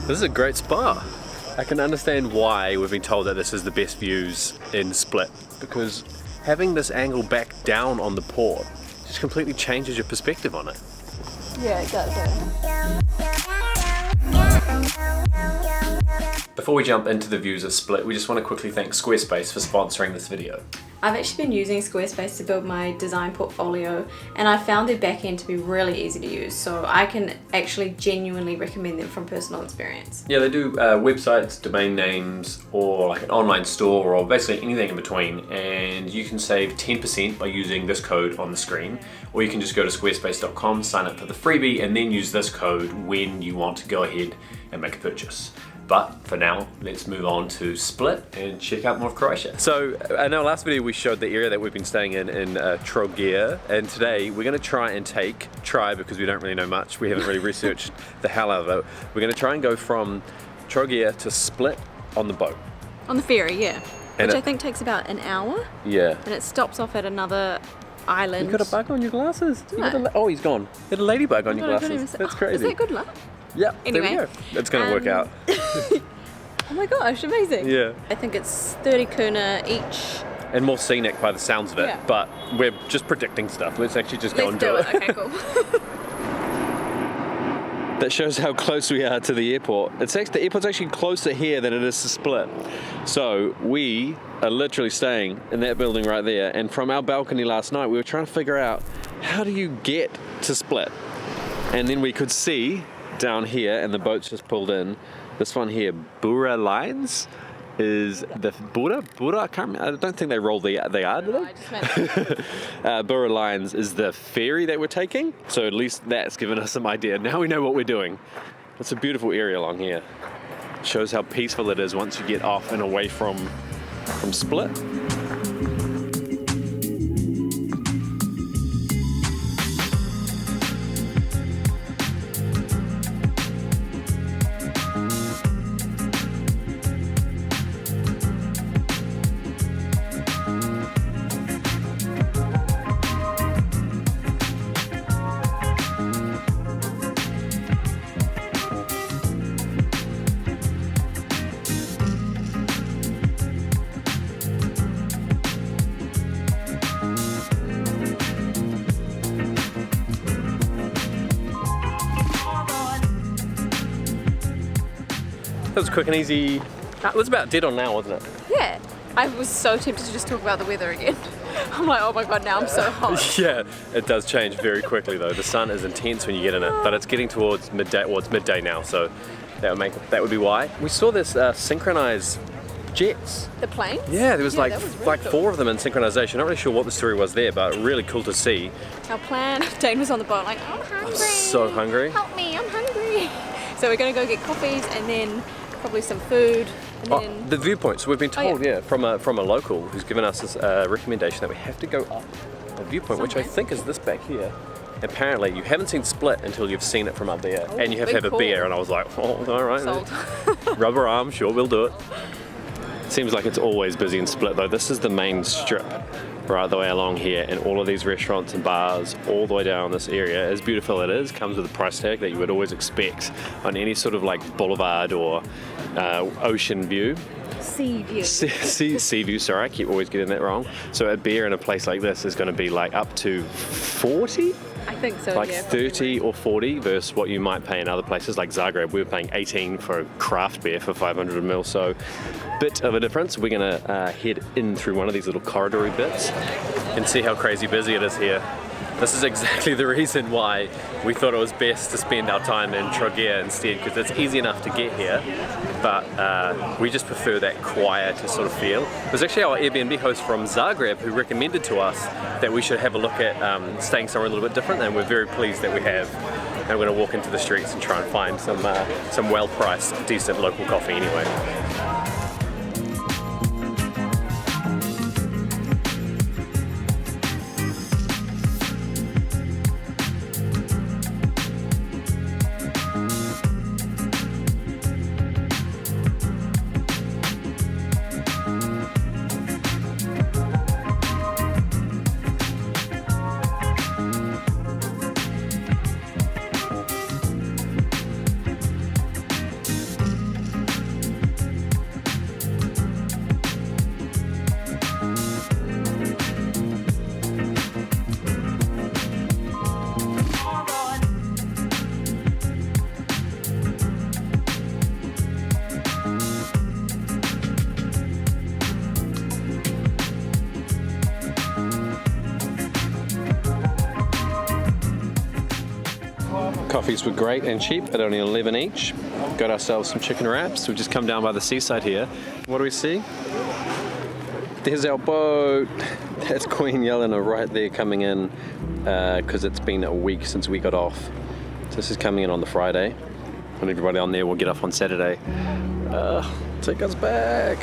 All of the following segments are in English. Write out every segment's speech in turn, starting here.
This is a great spot. I can understand why we've been told that this is the best views in Split, because having this angle back down on the port just completely changes your perspective on it. Yeah, it does. Before we jump into the views of Split, we just want to quickly thank Squarespace for sponsoring this video. I've actually been using Squarespace to build my design portfolio, and I found their backend to be really easy to use, so I can actually genuinely recommend them from personal experience. Yeah, they do websites, domain names, or like an online store, or basically anything in between, and you can save 10% by using this code on the screen, or you can just go to squarespace.com, sign up for the freebie, and then use this code when you want to go ahead and make a purchase. But for now, let's move on to Split and check out more of Croatia. So in our last video, we showed the area that we've been staying in Trogir, and today we're gonna try because we don't really know much, we haven't really researched the hell out of it. We're gonna try and go from Trogir to Split on the boat. On the ferry, yeah. And Which I think takes about an hour. Yeah. And it stops off at another island. You got a bug on your glasses? Oh, he's gone. You had a ladybug on your glasses. That's crazy. Is that good luck? Yeah, anyway, there we go. It's gonna work out. Oh my gosh, amazing. Yeah. I think it's 30 kuna each. And more scenic by the sounds of it, Yeah. but we're just predicting stuff. Let's actually just go and do it. Okay, cool. That shows how close we are to the airport. The airport's actually closer here than it is to Split. So we are literally staying in that building right there, and from our balcony last night we were trying to figure out how do you get to Split? And then we could see down here, and the boat's just pulled in, this one here, Bura Lines, is the Bura? I don't think they roll the R, do they? I just meant Bura Lines is the ferry that we're taking, so at least that's given us some idea. Now we know what we're doing. It's a beautiful area along here. Shows how peaceful it is once you get off and away from Split. That was quick and easy. It was about dead on now, wasn't it? yeah. I was so tempted to just talk about the weather again. I'm like, oh my god, now I'm so hot. Yeah, it does change very quickly though. The sun is intense when you get in it, but it's getting towards midday. Well, it's midday now, so that would be why. We saw this synchronized jets. The planes? Yeah, there was that was really like cool. 4 of them in synchronization. Not really sure what the story was there, but really cool to see. Our plan, Dane was on the boat like, I'm hungry. I'm so hungry. Help me, I'm hungry. So we're gonna go get coffees and then probably some food. And then The viewpoint. So we've been told, yeah. from a local who's given us this recommendation that we have to go up a viewpoint, which I Somewhere. think is this back here. Apparently, you haven't seen Split until you've seen it from up there, Oh, and you have to big have a call. beer. And I was like, oh, all right, sold. rubber arm, sure, we'll do it. Seems like it's always busy in Split though. This is the main strip right the way along here, and all of these restaurants and bars all the way down this area. As beautiful it is, comes with a price tag that you would always expect on any sort of like boulevard or ocean view. Sea view. Sea view, sorry, I keep always getting that wrong. So a beer in a place like this is going to be like up to 40? I think so, Like yeah. 30 or 40 versus what you might pay in other places like Zagreb. We were paying 18 for a craft beer for 500 ml, so bit of a difference. We're gonna head in through one of these little corridory bits and see how crazy busy it is here. This is exactly the reason why we thought it was best to spend our time in Trogir instead, because it's easy enough to get here, but we just prefer that quieter sort of feel. It was actually our Airbnb host from Zagreb who recommended to us that we should have a look at staying somewhere a little bit different, and we're very pleased that we have. And we're going to walk into the streets and try and find some well-priced, decent local coffee anyway. coffees were great and cheap at only 11 each. Got ourselves some chicken wraps. We've just come down by the seaside here. What do we see? There's our boat. That's Queen Yelena right there coming in because it's been a week since we got off. So this is coming in on the Friday, and everybody on there will get off on Saturday. Take us back.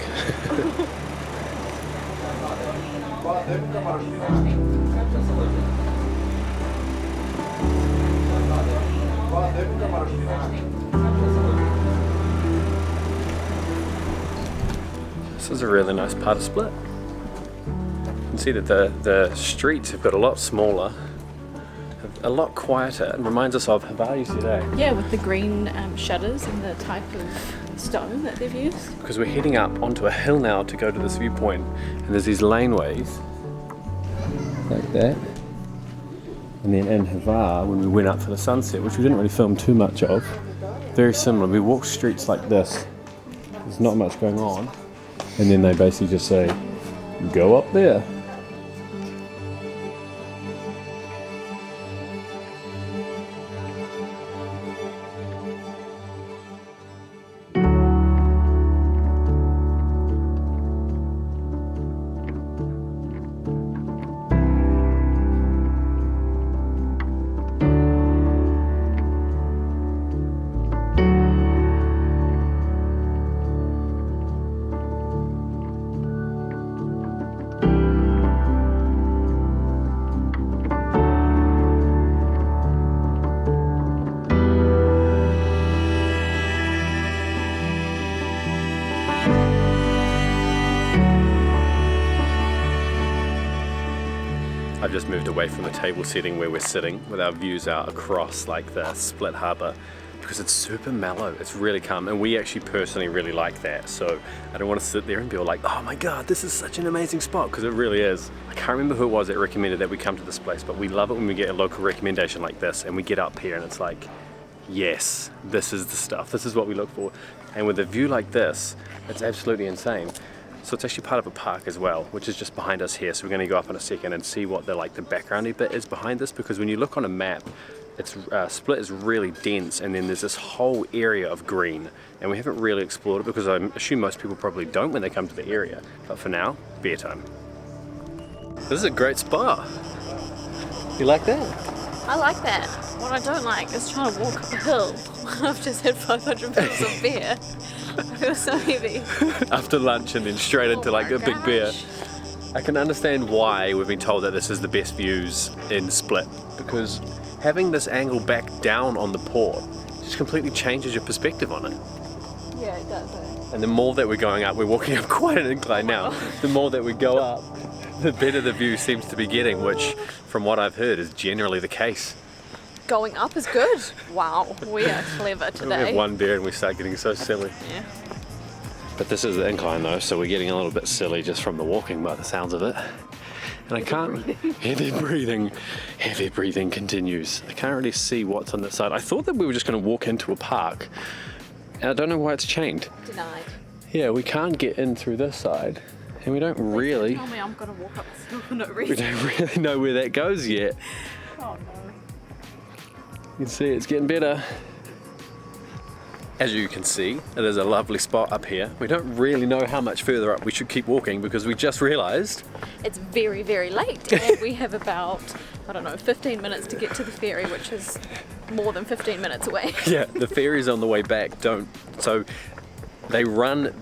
This is a really nice part of Split. You can see that the streets have got a lot smaller, a lot quieter, and reminds us of Hawaii today. Yeah, with the green shutters and the type of stone that they've used. Because we're heading up onto a hill now to go to this viewpoint, and there's these laneways like that. And then in Hawaii, when we went up for the sunset, which we didn't really film too much of, very similar. We walk streets like this. There's not much going on. And then they basically just say, go up there. I've just moved away from the table setting where we're sitting with our views out across like the Split harbour because it's super mellow, it's really calm, and we actually personally really like that. So I don't want to sit there and be all like, oh my god, this is such an amazing spot, because it really is. I can't remember who it was that recommended that we come to this place, but we love it when we get a local recommendation like this and we get up here and it's like, yes, this is the stuff, this is what we look for. And with a view like this, it's absolutely insane. So it's actually part of a park as well, which is just behind us here. So we're going to go up in a second and see what the backgroundy bit is behind this, because when you look on a map, it's Split is really dense, and then there's this whole area of green, and we haven't really explored it because I assume most people probably don't when they come to the area. But for now, beer time. This is a great spot. You like that? I like that. What I don't like is trying to walk up a hill. I've just had 500 mils of beer. I feel so heavy. After lunch and then straight into like a big beer. I can understand why we've been told that this is the best views in Split, because having this angle back down on the port just completely changes your perspective on it. Yeah, it does. And the more that we're going up, we're walking up quite an incline now, the more that we go up, the better the view seems to be getting, which from what I've heard is generally the case. Going up is good. Wow, we are clever today. We have one beer and we start getting so silly. Yeah. But this is the incline though, so we're getting a little bit silly just from the walking by the sounds of it. And I can't, heavy breathing continues. I can't really see what's on this side. I thought that we were just going to walk into a park, and I don't know why it's chained. Denied. Yeah, we can't get in through this side, and we don't really... Tell me I'm going to walk up this hill for no reason. We don't really know where that goes yet. Oh no. You can see it's getting better. As you can see, it is a lovely spot up here. We don't really know how much further up we should keep walking because we just realised it's very, very late, and we have about, I don't know, 15 minutes to get to the ferry, which is more than 15 minutes away. Yeah, the ferries on the way back so they run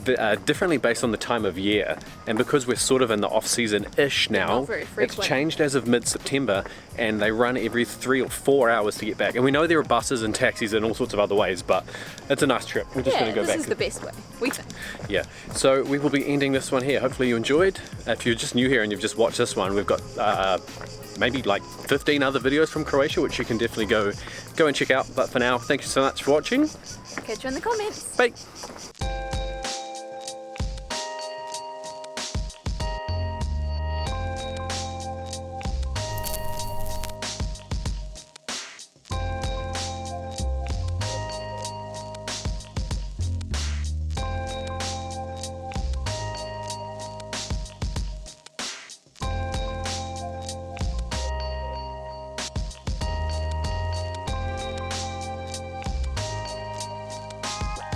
differently based on the time of year, and because we're sort of in the off-season-ish now, it's changed as of mid-September, and they run every 3 or 4 hours to get back. And we know there are buses and taxis and all sorts of other ways, but it's a nice trip. We're just going to go back. This is the best way, we think. Yeah, so we will be ending this one here. Hopefully you enjoyed. If you're just new here and you've just watched this one, we've got maybe like 15 other videos from Croatia, which you can definitely go and check out. But for now, thank you so much for watching. Catch you in the comments. Bye.